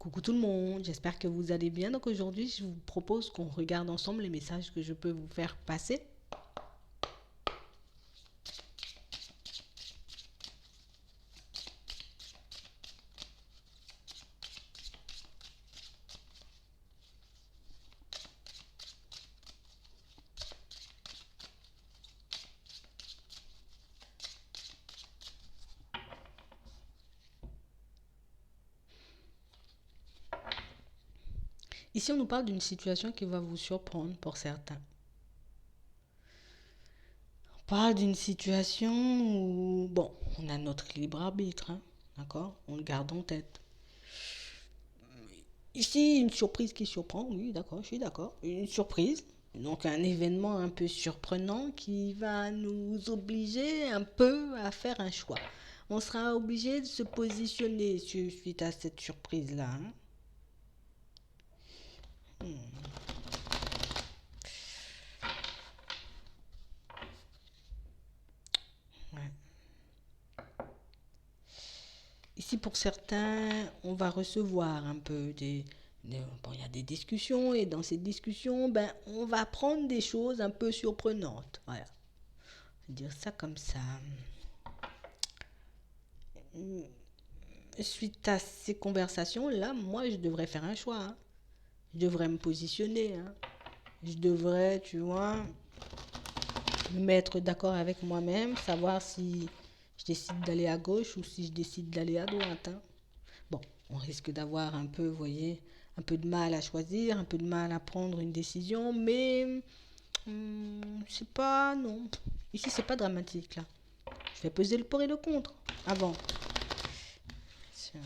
Coucou tout le monde, j'espère que vous allez bien. Donc aujourd'hui, je vous propose qu'on regarde ensemble les messages que je peux vous faire passer. Ici, on nous parle d'une situation qui va vous surprendre pour certains. On parle d'une situation où, bon, on a notre libre arbitre, hein, d'accord? On le garde en tête. Ici, une surprise qui surprend, oui, d'accord, je suis d'accord. Une surprise, donc un événement un peu surprenant qui va nous obliger un peu à faire un choix. On sera obligé de se positionner suite à cette surprise-là, hein. Ouais. Ici, pour certains, on va recevoir un peu bon, il y a des discussions et dans ces discussions, ben, on va apprendre des choses un peu surprenantes. Voilà. Je vais dire ça comme ça. Suite à ces conversations-là, moi, je devrais faire un choix, hein. Je devrais me positionner, hein. Je devrais, tu vois, me mettre d'accord avec moi-même, savoir si je décide d'aller à gauche ou si je décide d'aller à droite, hein. Bon, on risque d'avoir un peu, vous voyez, un peu de mal à choisir, un peu de mal à prendre une décision, mais c'est pas, non. Ici, c'est pas dramatique, là. Je vais peser le pour et le contre avant. Tiens,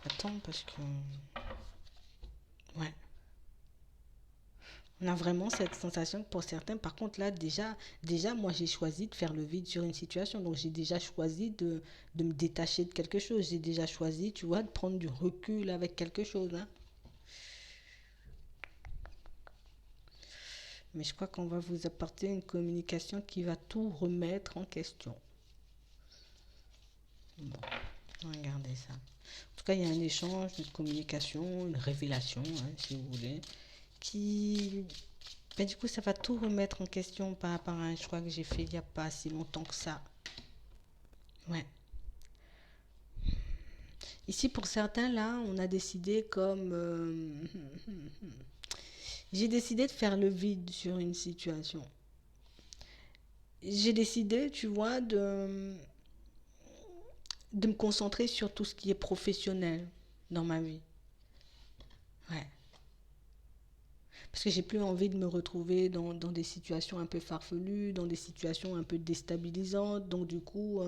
attends, parce que... Ouais. On a vraiment cette sensation que pour certains, par contre, là, déjà, moi, j'ai choisi de faire le vide sur une situation. Donc, j'ai déjà choisi de me détacher de quelque chose. J'ai déjà choisi, tu vois, de prendre du recul avec quelque chose, hein. Mais je crois qu'on va vous apporter une communication qui va tout remettre en question. Bon, regardez ça. En tout cas, il y a un échange, une communication, une révélation, hein, si vous voulez, qui... Ben, du coup, ça va tout remettre en question par rapport à un choix que j'ai fait il n'y a pas si longtemps que ça. Ouais. Ici, pour certains, là, on a décidé comme... j'ai décidé de faire le vide sur une situation. J'ai décidé, tu vois, de me concentrer sur tout ce qui est professionnel dans ma vie. Ouais. Parce que j'ai plus envie de me retrouver dans des situations un peu farfelues, dans des situations un peu déstabilisantes. Donc du coup,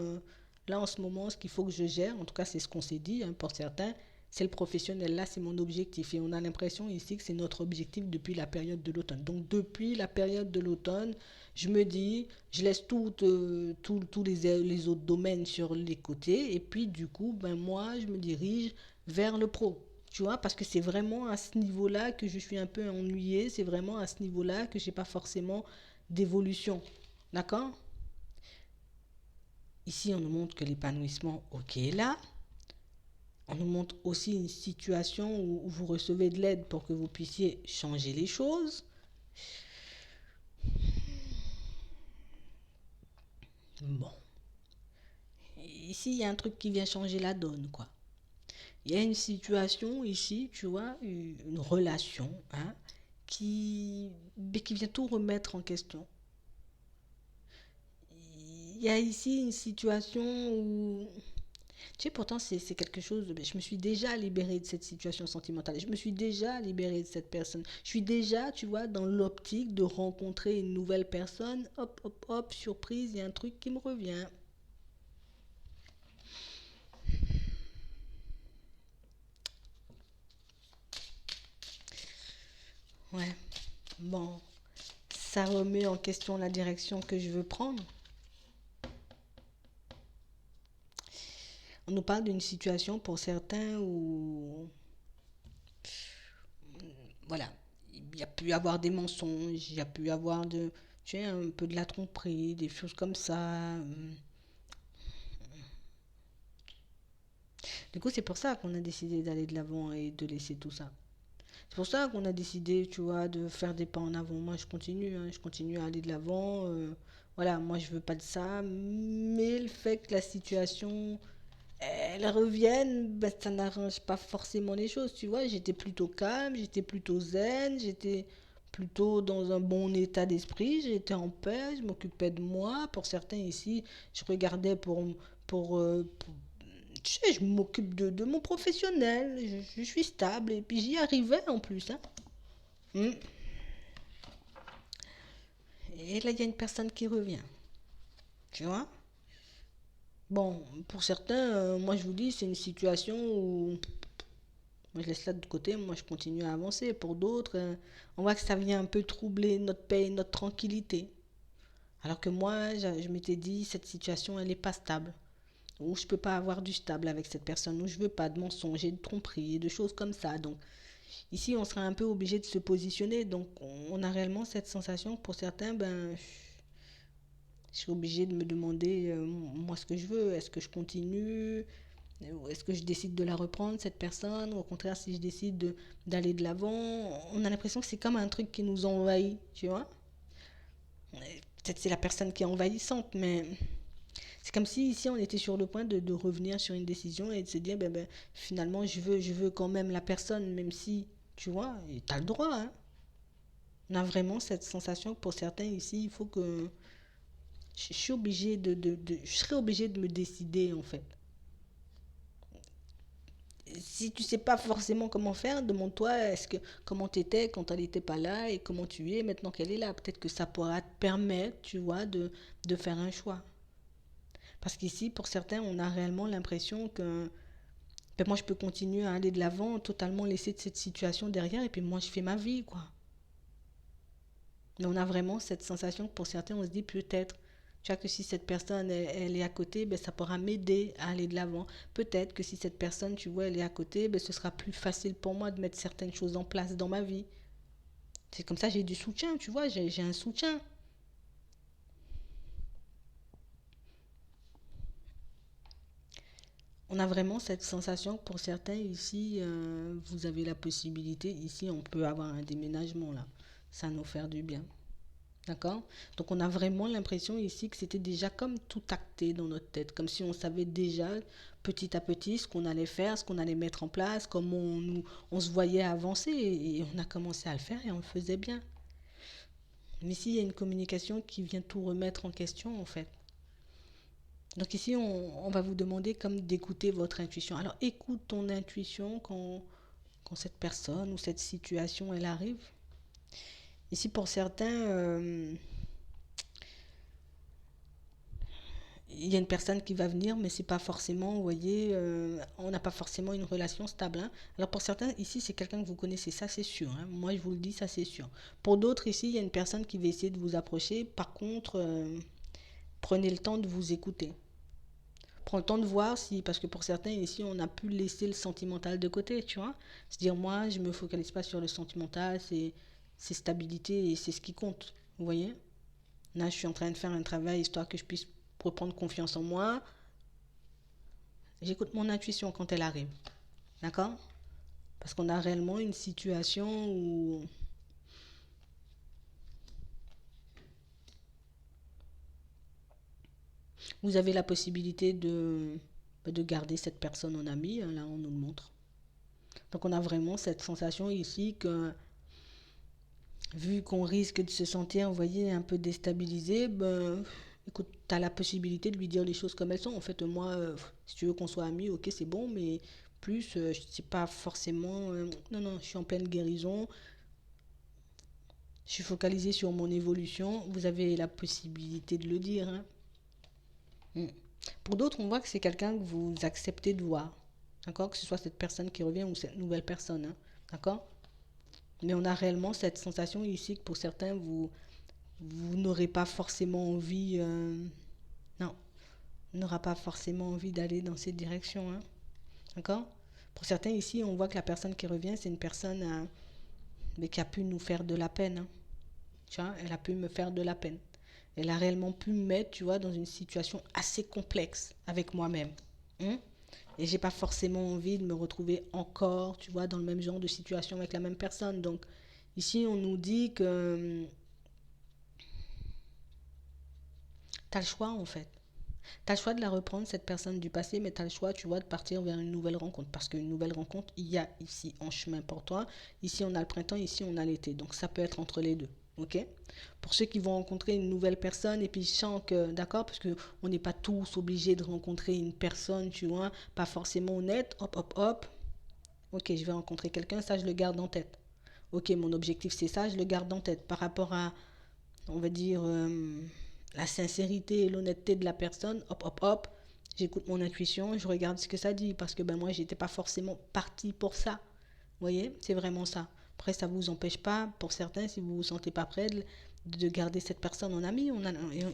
là en ce moment, ce qu'il faut que je gère, en tout cas c'est ce qu'on s'est dit, hein, pour certains, c'est le professionnel. Là, c'est mon objectif. Et on a l'impression ici que c'est notre objectif depuis la période de l'automne. Donc depuis la période de l'automne, je me dis, je laisse tous les autres domaines sur les côtés. Et puis du coup, ben moi, je me dirige vers le pro. Tu vois, parce que c'est vraiment à ce niveau-là que je suis un peu ennuyée, c'est vraiment à ce niveau-là que j'ai pas forcément d'évolution. D'accord? Ici, on nous montre que l'épanouissement, ok, est là. On nous montre aussi une situation où vous recevez de l'aide pour que vous puissiez changer les choses. Bon. Ici, il y a un truc qui vient changer la donne, quoi. Il y a une situation ici, tu vois, une relation, hein, qui vient tout remettre en question. Il y a ici une situation où, tu sais, pourtant c'est quelque chose, je me suis déjà libérée de cette situation sentimentale, je me suis déjà libérée de cette personne. Je suis déjà, tu vois, dans l'optique de rencontrer une nouvelle personne, hop, hop, hop, surprise, il y a un truc qui me revient. Ouais, bon, ça remet en question la direction que je veux prendre. On nous parle d'une situation pour certains où, voilà, il y a pu y avoir des mensonges, il y a pu y avoir tu sais, un peu de la tromperie, des choses comme ça. Du coup, c'est pour ça qu'on a décidé d'aller de l'avant et de laisser tout ça. C'est pour ça qu'on a décidé, tu vois, de faire des pas en avant. Moi, je continue, hein, je continue à aller de l'avant. Voilà, moi, je veux pas de ça. Mais le fait que la situation, elle revienne, ben, ça n'arrange pas forcément les choses, tu vois. J'étais plutôt calme, j'étais plutôt zen, j'étais plutôt dans un bon état d'esprit, j'étais en paix, je m'occupais de moi. Pour certains ici, je regardais pour tu sais, je m'occupe de mon professionnel, je suis stable et puis j'y arrivais en plus, hein. Mm. Et là, il y a une personne qui revient, tu vois. Bon, pour certains, moi je vous dis, c'est une situation où moi je laisse ça de côté, moi je continue à avancer. Pour d'autres, on voit que ça vient un peu troubler notre paix, notre tranquillité. Alors que moi, je m'étais dit, cette situation, elle n'est pas stable. Ou je peux pas avoir du stable avec cette personne, ou je veux pas de mensonges et de tromperies et de choses comme ça. Donc, ici, on sera un peu obligé de se positionner. Donc, on a réellement cette sensation que pour certains, ben, je suis obligé de me demander, moi, ce que je veux. Est-ce que je continue? Est-ce que je décide de la reprendre, cette personne? Au contraire, si je décide d'aller de l'avant, on a l'impression que c'est comme un truc qui nous envahit, tu vois? Peut-être c'est la personne qui est envahissante, mais c'est comme si ici on était sur le point de revenir sur une décision et de se dire, ben, finalement, je veux quand même la personne, même si, tu vois, et t'as le droit, hein. On a vraiment cette sensation que pour certains ici, il faut que je suis obligé je serais obligé de me décider en fait. Si tu sais pas forcément comment faire, demande-toi comment tu étais quand elle n'était pas là et comment tu es maintenant qu'elle est là. Peut-être que ça pourra te permettre, tu vois, de faire un choix. Parce qu'ici, pour certains, on a réellement l'impression que ben, moi, je peux continuer à aller de l'avant, totalement laisser cette situation derrière, et puis moi, je fais ma vie, quoi. Mais on a vraiment cette sensation que pour certains, on se dit peut-être, tu vois, que si cette personne, elle est à côté, ben, ça pourra m'aider à aller de l'avant. Peut-être que si cette personne, tu vois, elle est à côté, ben, ce sera plus facile pour moi de mettre certaines choses en place dans ma vie. C'est comme ça, j'ai du soutien, tu vois, j'ai un soutien. On a vraiment cette sensation que pour certains ici, vous avez la possibilité, ici on peut avoir un déménagement là, ça nous faire du bien. D'accord? Donc on a vraiment l'impression ici que c'était déjà comme tout acté dans notre tête, comme si on savait déjà petit à petit ce qu'on allait faire, ce qu'on allait mettre en place, comment on se voyait avancer et on a commencé à le faire et on le faisait bien. Mais ici il y a une communication qui vient tout remettre en question en fait. Donc ici, on va vous demander comme d'écouter votre intuition. Alors écoute ton intuition quand cette personne ou cette situation, elle arrive. Ici, pour certains, il y a une personne qui va venir, mais c'est pas forcément, vous voyez, on n'a pas forcément une relation stable, hein. Alors pour certains, ici, c'est quelqu'un que vous connaissez, ça c'est sûr, hein. Moi, je vous le dis, ça c'est sûr. Pour d'autres, ici, il y a une personne qui va essayer de vous approcher. Par contre, prenez le temps de vous écouter. Prends le temps de voir si, parce que pour certains ici, on a pu laisser le sentimental de côté, tu vois. Se dire, moi, je me focalise pas sur le sentimental, c'est stabilité et c'est ce qui compte, vous voyez. Là, je suis en train de faire un travail histoire que je puisse reprendre confiance en moi. J'écoute mon intuition quand elle arrive, d'accord? Parce qu'on a réellement une situation où vous avez la possibilité de garder cette personne en ami, hein, là, on nous le montre. Donc, on a vraiment cette sensation ici que vu qu'on risque de se sentir, vous voyez, un peu déstabilisé, ben, écoute, tu as la possibilité de lui dire les choses comme elles sont. En fait, moi, si tu veux qu'on soit amis, ok, c'est bon, mais plus, je sais pas forcément. Non, non, je suis en pleine guérison. Je suis focalisée sur mon évolution. Vous avez la possibilité de le dire, hein. Mm. Pour d'autres, on voit que c'est quelqu'un que vous acceptez de voir. D'accord? Que ce soit cette personne qui revient ou cette nouvelle personne, hein. D'accord? Mais on a réellement cette sensation ici que pour certains, vous n'aurez pas forcément envie, non, on n'aura pas forcément envie d'aller dans cette direction, hein. D'accord? Pour certains ici, on voit que la personne qui revient, c'est une personne mais qui a pu nous faire de la peine, hein. Tu vois, elle a pu me faire de la peine. Elle a réellement pu me mettre, tu vois, dans une situation assez complexe avec moi-même. Hein. Et j'ai pas forcément envie de me retrouver encore, tu vois, dans le même genre de situation avec la même personne. Donc, ici, on nous dit que tu as le choix, en fait. Tu as le choix de la reprendre, cette personne du passé, mais tu as le choix, tu vois, de partir vers une nouvelle rencontre. Parce qu'une nouvelle rencontre, il y a ici en chemin pour toi. Ici, on a le printemps, ici, on a l'été. Donc, ça peut être entre les deux. OK? Pour ceux qui vont rencontrer une nouvelle personne, et puis je sens que, d'accord, parce qu'on n'est pas tous obligés de rencontrer une personne, tu vois, pas forcément honnête, hop, hop, hop. OK, je vais rencontrer quelqu'un, ça, je le garde en tête. OK, mon objectif, c'est ça, je le garde en tête. Par rapport à, on va dire, la sincérité et l'honnêteté de la personne, hop, hop, hop, j'écoute mon intuition, je regarde ce que ça dit, parce que ben moi, j'étais pas forcément partie pour ça. Vous voyez, c'est vraiment ça. Après, ça ne vous empêche pas, pour certains, si vous ne vous sentez pas prêt, de garder cette personne en ami.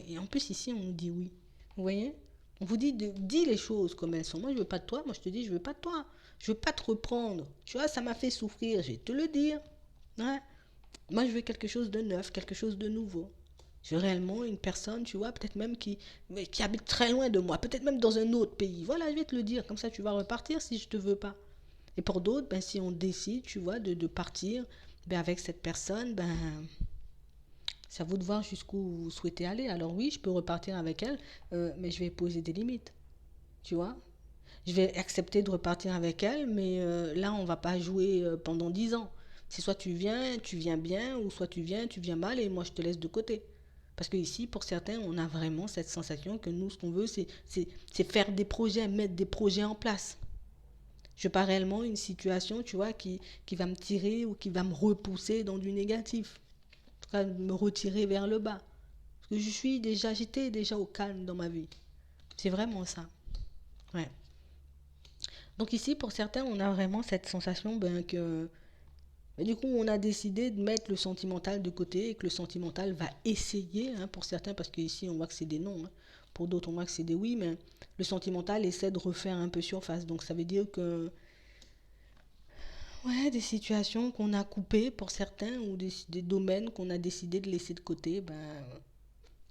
Et en plus, ici, on nous dit oui. Vous voyez? On vous dit, dis les choses comme elles sont. Moi, je veux pas de toi. Moi, je te dis, je veux pas de toi. Je veux pas te reprendre. Tu vois, ça m'a fait souffrir. Je vais te le dire. Ouais. Moi, je veux quelque chose de neuf, quelque chose de nouveau. Je veux réellement une personne, tu vois, peut-être même qui habite très loin de moi, peut-être même dans un autre pays. Voilà, je vais te le dire. Comme ça, tu vas repartir si je te veux pas. Et pour d'autres, ben, si on décide, tu vois, de partir ben, avec cette personne, ben, c'est à vous de voir jusqu'où vous souhaitez aller. Alors oui, je peux repartir avec elle, mais je vais poser des limites, tu vois. Je vais accepter de repartir avec elle, mais là, on va pas jouer pendant 10 ans. C'est soit tu viens bien, ou soit tu viens mal, et moi, je te laisse de côté. Parce que ici, pour certains, on a vraiment cette sensation que nous, ce qu'on veut, c'est faire des projets, mettre des projets en place. Je veux pas réellement une situation, tu vois, qui va me tirer ou qui va me repousser dans du négatif. En tout cas, me retirer vers le bas. Parce que j'étais déjà au calme dans ma vie. C'est vraiment ça. Ouais. Donc ici, pour certains, on a vraiment cette sensation ben, que... Et du coup, on a décidé de mettre le sentimental de côté et que le sentimental va essayer, hein, pour certains, parce qu'ici, on voit que c'est des non. Hein. Pour d'autres, on voit que c'est des oui, mais le sentimental essaie de refaire un peu surface. Donc ça veut dire que ouais, des situations qu'on a coupées pour certains ou des domaines qu'on a décidé de laisser de côté, ben,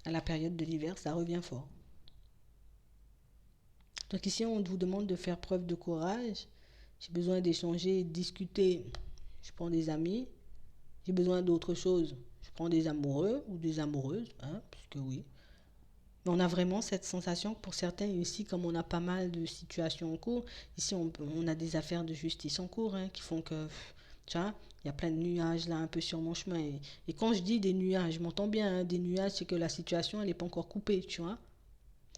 à la période de l'hiver, ça revient fort. Donc ici, on vous demande de faire preuve de courage. J'ai besoin d'échanger, de discuter. Je prends des amis. J'ai besoin d'autre chose. Je prends des amoureux ou des amoureuses, hein, puisque oui. Mais on a vraiment cette sensation que pour certains ici, comme on a pas mal de situations en cours, ici on a des affaires de justice en cours hein, qui font que, tu vois, il y a plein de nuages là un peu sur mon chemin. Et quand je dis des nuages, je m'entends bien, hein, des nuages, c'est que la situation elle n'est pas encore coupée, tu vois.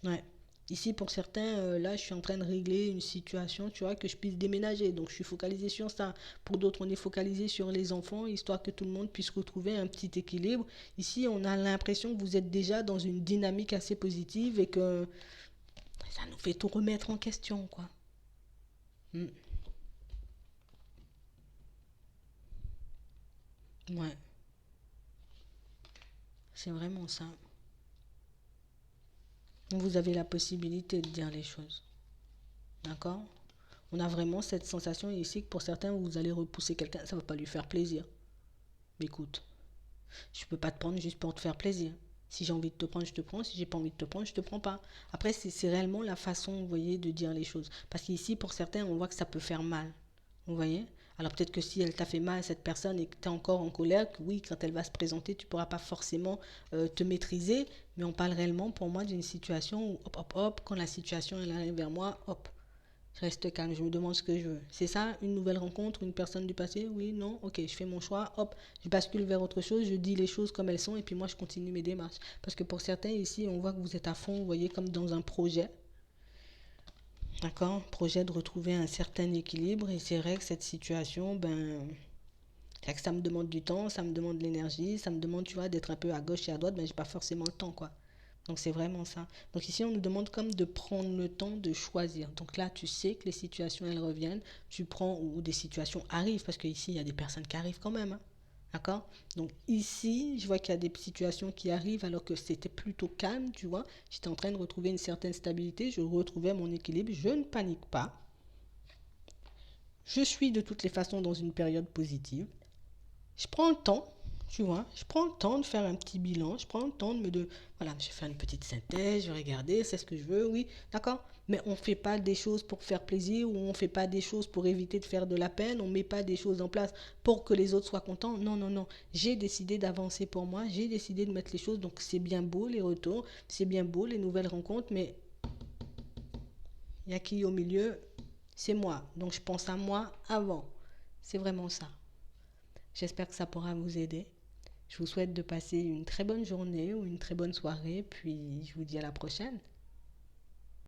Ouais. Ici, pour certains, là, je suis en train de régler une situation, tu vois, que je puisse déménager. Donc, je suis focalisé sur ça. Pour d'autres, on est focalisé sur les enfants, histoire que tout le monde puisse retrouver un petit équilibre. Ici, on a l'impression que vous êtes déjà dans une dynamique assez positive et que ça nous fait tout remettre en question, quoi. Mm. Ouais, c'est vraiment ça. Vous avez la possibilité de dire les choses. D'accord? On a vraiment cette sensation ici que pour certains, vous allez repousser quelqu'un, ça ne va pas lui faire plaisir. Mais écoute, je peux pas te prendre juste pour te faire plaisir. Si j'ai envie de te prendre, je te prends. Si j'ai pas envie de te prendre, je te prends pas. Après, c'est réellement la façon, vous voyez, de dire les choses. Parce qu'ici, pour certains, on voit que ça peut faire mal. Vous voyez? Alors peut-être que si elle t'a fait mal, cette personne, et que tu es encore en colère, que oui, quand elle va se présenter, tu pourras pas forcément te maîtriser. Mais on parle réellement, pour moi, d'une situation où, hop, hop, hop, quand la situation, elle arrive vers moi, hop, je reste calme, je me demande ce que je veux. C'est ça, une nouvelle rencontre, une personne du passé? Oui, non, ok, je fais mon choix, hop, je bascule vers autre chose, je dis les choses comme elles sont et puis moi je continue mes démarches. Parce que pour certains ici, on voit que vous êtes à fond, vous voyez, comme dans un projet, d'accord? Projet de retrouver un certain équilibre et c'est vrai que cette situation, ben, c'est que ça me demande du temps, ça me demande de l'énergie, ça me demande, tu vois, d'être un peu à gauche et à droite, mais j'ai pas forcément le temps, quoi. Donc c'est vraiment ça. Donc ici, on nous demande comme de prendre le temps de choisir. Donc là, tu sais que les situations, elles reviennent. Tu prends, ou des situations arrivent, parce qu'ici, il y a des personnes qui arrivent quand même. Hein. D'accord? Donc ici, je vois qu'il y a des situations qui arrivent alors que c'était plutôt calme, tu vois. J'étais en train de retrouver une certaine stabilité, je retrouvais mon équilibre, je ne panique pas. Je suis de toutes les façons dans une période positive. Je prends le temps, Tu vois, je prends le temps de faire un petit bilan, je prends le temps voilà, je vais faire une petite synthèse, je vais regarder, c'est ce que je veux, oui, d'accord. Mais on ne fait pas des choses pour faire plaisir ou on ne fait pas des choses pour éviter de faire de la peine, on ne met pas des choses en place pour que les autres soient contents. Non, non, non. J'ai décidé d'avancer pour moi, j'ai décidé de mettre les choses, donc c'est bien beau les retours, c'est bien beau les nouvelles rencontres, mais il y a qui au milieu? C'est moi. Donc je pense à moi avant. C'est vraiment ça. J'espère que ça pourra vous aider. Je vous souhaite de passer une très bonne journée ou une très bonne soirée, puis je vous dis à la prochaine.